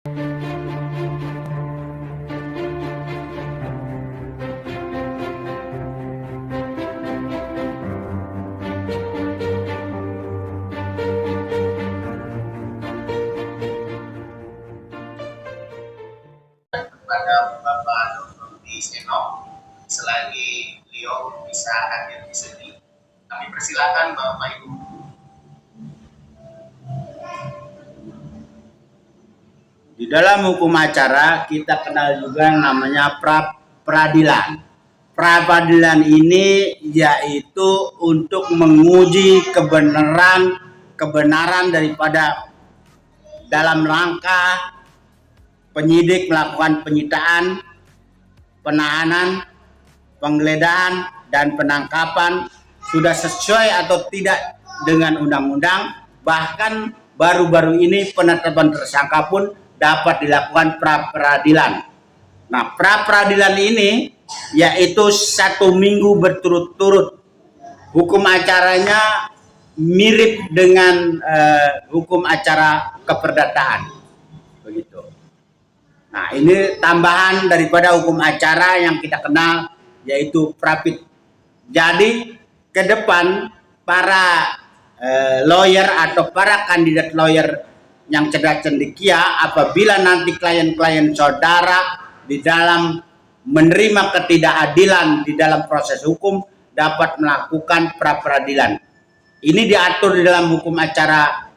Kepada Bapak Dr. Seno, selagi beliau bisa hadir di sini, kami persilakan Bapak Ibu. Di dalam hukum acara kita kenal juga yang namanya pra-peradilan. Pra-peradilan ini yaitu untuk menguji kebenaran daripada dalam rangka penyidik melakukan penyitaan, penahanan, penggeledahan, dan penangkapan sudah sesuai atau tidak dengan undang-undang. Bahkan baru-baru ini penetapan tersangka pun dapat dilakukan pra-peradilan. Nah, pra-peradilan ini yaitu 1 minggu berturut-turut. Hukum acaranya mirip dengan hukum acara keperdataan. Begitu. Nah, ini tambahan daripada hukum acara yang kita kenal yaitu prapit. Jadi ke depan para lawyer atau para kandidat lawyer yang cerdas cendekia, apabila nanti klien-klien saudara di dalam menerima ketidakadilan di dalam proses hukum dapat melakukan pra-peradilan. Ini diatur di dalam hukum acara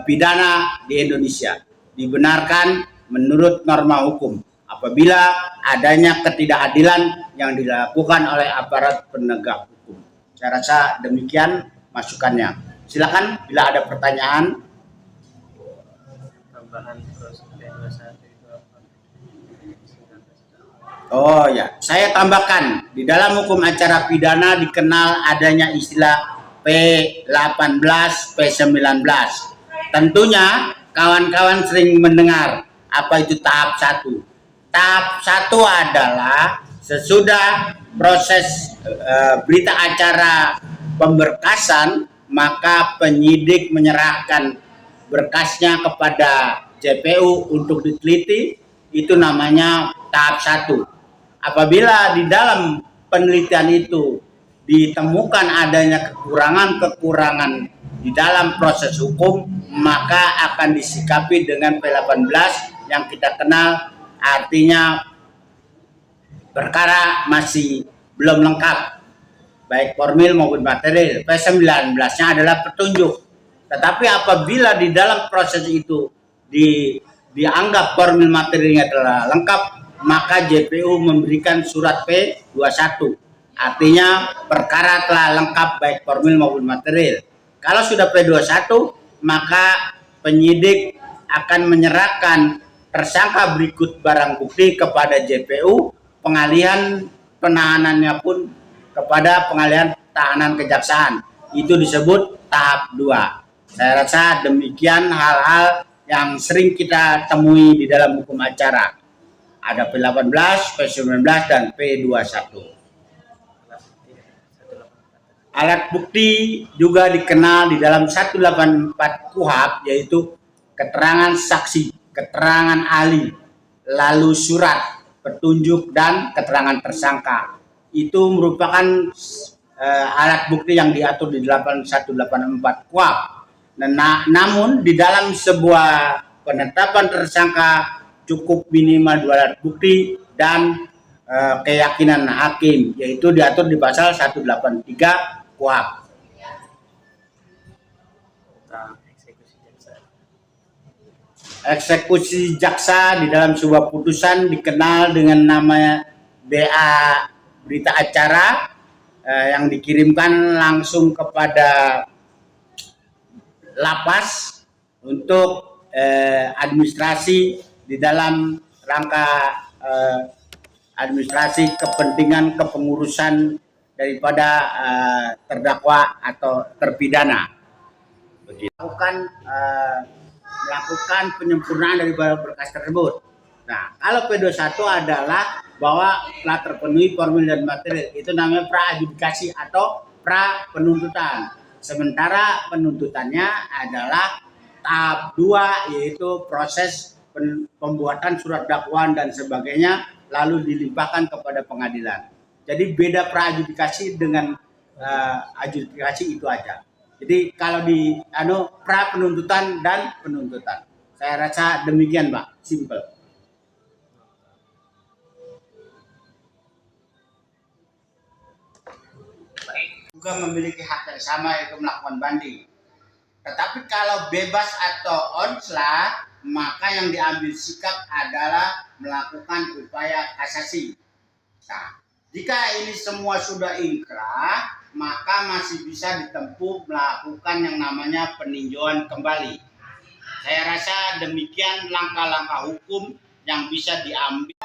pidana di Indonesia. Dibenarkan menurut norma hukum apabila adanya ketidakadilan yang dilakukan oleh aparat penegak hukum. Saya rasa demikian masukannya. Silakan bila ada pertanyaan. Oh ya, saya tambahkan di dalam hukum acara pidana dikenal adanya istilah P18, P19. Tentunya kawan-kawan sering mendengar apa itu tahap 1. Tahap 1 adalah sesudah proses berita acara pemberkasan, maka penyidik menyerahkan berkasnya kepada JPU untuk diteliti. Itu namanya tahap 1. Apabila di dalam penelitian itu ditemukan adanya kekurangan-kekurangan di dalam proses hukum, maka akan disikapi dengan P18 yang kita kenal, artinya perkara masih belum lengkap baik formil maupun material. P19-nya adalah petunjuk. Tetapi apabila di dalam proses itu dianggap formil materialnya telah lengkap, maka JPU memberikan surat P21. Artinya perkara telah lengkap baik formil maupun material. Kalau sudah P21, maka penyidik akan menyerahkan tersangka berikut barang bukti kepada JPU, pengalihan penahanannya pun kepada pengalihan tahanan kejaksaan. Itu disebut tahap 2. Saya rasa demikian hal-hal yang sering kita temui di dalam hukum acara. Ada P18, P19, dan P21. Alat bukti juga dikenal di dalam 184 KUHP, yaitu keterangan saksi, keterangan ahli, lalu surat petunjuk, dan keterangan tersangka. Itu merupakan alat bukti yang diatur di 184 KUHP. Namun di dalam sebuah penetapan tersangka cukup minimal 2 alat bukti dan keyakinan hakim, yaitu diatur di pasal 183 KUHP. Eksekusi jaksa di dalam sebuah putusan dikenal dengan nama BA berita acara yang dikirimkan langsung kepada lapas untuk administrasi di dalam rangka administrasi kepentingan kepengurusan daripada terdakwa atau terpidana. Melakukan penyempurnaan dari berkas tersebut. Nah, kalau P21 adalah bahwa telah terpenuhi formil dan material, itu namanya pra-adjudikasi atau pra-penuntutan. Sementara penuntutannya adalah tahap 2, yaitu proses pembuatan surat dakwaan dan sebagainya, lalu dilimpahkan kepada pengadilan. Jadi beda pra-adjudikasi dengan adjudikasi itu aja. Jadi kalau di pra penuntutan dan penuntutan, saya rasa demikian, Pak, simple. Juga memiliki hak yang sama, yaitu melakukan banding. Tetapi kalau bebas atau onslah, maka yang diambil sikap adalah melakukan upaya kasasi. Nah, jika ini semua sudah inkrah, maka masih bisa ditempuh melakukan yang namanya peninjauan kembali. Saya rasa demikian langkah-langkah hukum yang bisa diambil.